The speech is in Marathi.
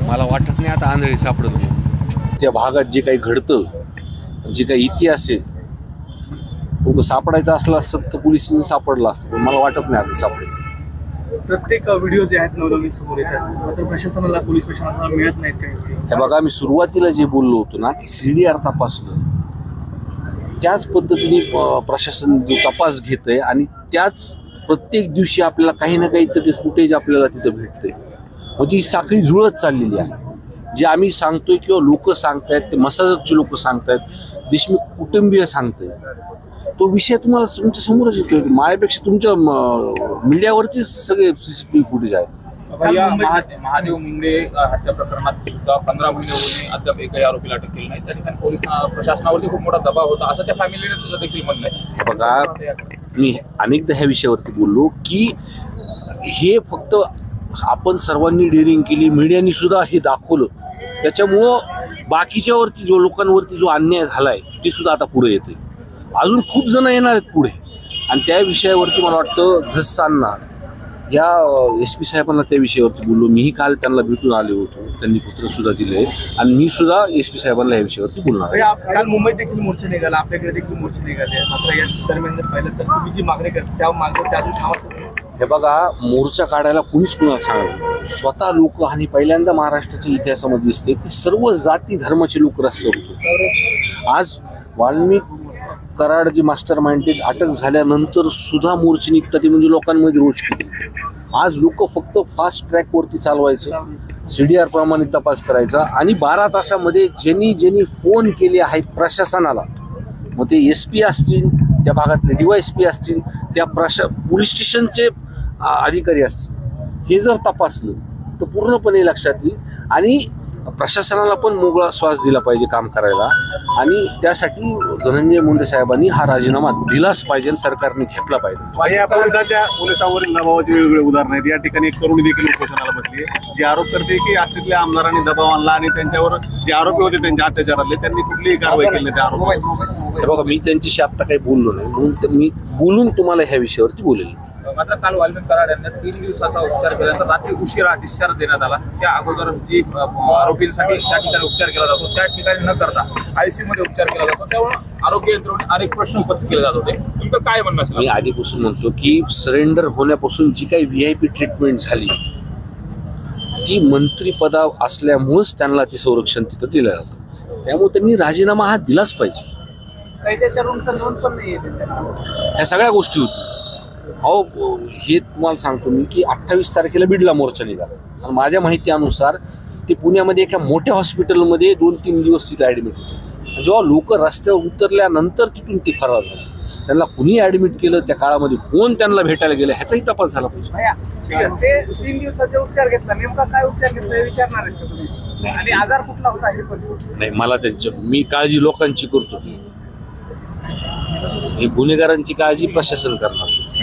मला वाटत नाही आता आंधळी सापडत. त्या भागात जे काही घडतं, जे काही इतिहास आहे, सापडायचं असलं असतं तर पोलिसांनी सापडलं असतं, पण मला वाटत नाही आता सापडेल. प्रत्येक व्हिडिओ जे आहेत नवनवीन समोर येतात, मात्र प्रशासनाला, पोलीस प्रशासनाला मिळत नाहीत काही. हे बघा, मी सुरुवातीला जे बोललो होतो ना की CDR तपासलं, त्याच पद्धतीने प्रशासन जो तपास घेत आहे आणि त्याच प्रत्येक दिवशी आपल्याला काही ना काही तर ते फुटेज आपल्याला तिथं भेटते. म्हणजे ही साखळी जुळत चाललेली आहे. जे आम्ही सांगतोय किंवा लोक सांगतायत, ते मसाजकचे लोक सांगतायत, देशमुख कुटुंबीय सांगतायत, तो विषय तुम्हाला तुमच्या समोरच येतोय. माझ्यापेक्षा तुमच्या मीडियावरतीच सगळे CCTV फुटेज आहेत. महादेव मुंडे हत्या प्रकरणात सुद्धा 15 महिने होऊनही अद्याप एकही आरोपीला अटक केली नाही. त्या ठिकाणी पोलीस प्रशासनावरती खूप मोठा दबाव होता, असं त्या फॅमिलीने देखील म्हणलंय. बघा, मी अनेकदा ह्या विषयावरती बोललो की हे फक्त आपण सर्वांनी डेअरिंग केली, मीडियानी सुद्धा हे दाखवलं, त्याच्यामुळं बाकीच्यावरती जो लोकांवरती जो अन्याय झालाय ते सुद्धा आता पुढे येते. अजून खूप जण येणार आहेत पुढे, आणि त्या विषयावरती मला वाटतं धस्सांना या SP साहेबांना त्या विषयावरती बोललो. मीही काल त्यांना भेटून आले होतो, त्यांनी पत्र सुद्धा दिले आणि मी सुद्धा SP साहेबांना या विषयावरती बोलणार आहे. काल मुंबईत देखील मोर्चे निघाला, आपल्याकडे देखील मोर्चे निघाले, मात्र या दरम्यान जर पाहिलं तर तुम्ही जी मागणी करता त्या मागणीवर अजून ठाम. हे बघा, मोर्चा काढायला कुणीच कुणाला सांगलं, स्वतः लोक. आणि पहिल्यांदा महाराष्ट्राच्या इतिहासामध्ये दिसते की सर्व जाती धर्माचे लोक रस्त्यावर होते. आज वाल्मिक कराड जे मास्टर माइंड अटक झाल्यानंतर सुद्धा मोर्चे निघतात, ते म्हणजे लोकांमध्ये रोष किती. आज लोक फक्त फास्ट ट्रॅकवरती चालवायचं, CDR प्रमाणे तपास करायचा, आणि 12 तासामध्ये ज्यांनी फोन केले आहेत प्रशासनाला, मग ते SP असतील, त्या भागातले DYSP असतील, त्या पोलीस स्टेशनचे अधिकारी असतील, हे जर तपासलं तर पूर्णपणे लक्षात येईल. आणि प्रशासनाला पण मोकळा श्वास दिला पाहिजे काम करायला, आणि त्यासाठी धनंजय मुंडे साहेबांनी हा राजीनामा दिलाच पाहिजे, सरकारने घेतला पाहिजे. या पोलिसांवरील दबावाची वेगवेगळे उदाहरण आहेत. या ठिकाणी एक तरुणी देखील उपोषणाला बसली, जी आरोप करते की आष्टीतल्या आमदारांनी दबाव आणला आणि त्यांच्यावर जे आरोपी होते त्यांच्या अत्याचारातले, त्यांनी कुठलीही कारवाई केली नाही त्या आरोपावर. बघा, मी त्यांच्याशी आता काही बोललो नाही, म्हणून मी बोलून तुम्हाला ह्या विषयावरती बोलेल. मात्र काल वाल्मिक कराड यांना 3 दिवसाचा उपचार केल्यानंतर रात्री उशिरा डिस्चार्ज देण्यात आला. त्या अगोदर जी आरोपींसाठी त्या ठिकाणी उपचार केला जातो, त्या ठिकाणी न करता ICU मध्ये उपचार केला जातो. त्यामुळे आरोग्य यंत्रणेने अनेक प्रश्न उपस्थित केले जात होते. तुमचं काय म्हणणं असेल? मी आधीपासून म्हणतो की सरेंडर होण्यापासून जी काही VIP ट्रीटमेंट झाली, ती मंत्रिपदा असल्यामुळेच त्यांना ते संरक्षण तिथं दिलं जातं. त्यामुळे त्यांनी राजीनामा हा दिलाच पाहिजे. ह्या सगळ्या गोष्टी होती. अहो, हे तुम्हाला सांगतो मी की 28 तारखेला बीडला मोर्चा निघाला, आणि माझ्या माहितीनुसार ते पुण्यामध्ये एका मोठ्या हॉस्पिटलमध्ये 2-3 दिवस तिथे ॲडमिट होते. जेव्हा लोक रस्त्यावर उतरल्यानंतर तिथून ते फरार झाले. त्यांना कुणी ॲडमिट केलं, त्या काळामध्ये कोण त्यांना भेटायला गेलं, ह्याचाही तपास झाला पाहिजे. ते 3 दिवसाचे उपचार घेतला, नेमका काय उपचार घेतला हे विचारणार आहेत का तुम्ही? आणि आजार कुठला होता हे पण नाही. मला मी काळजी लोकांची करतो, ही गुन्हेगारांची काळजी प्रशासन करणार.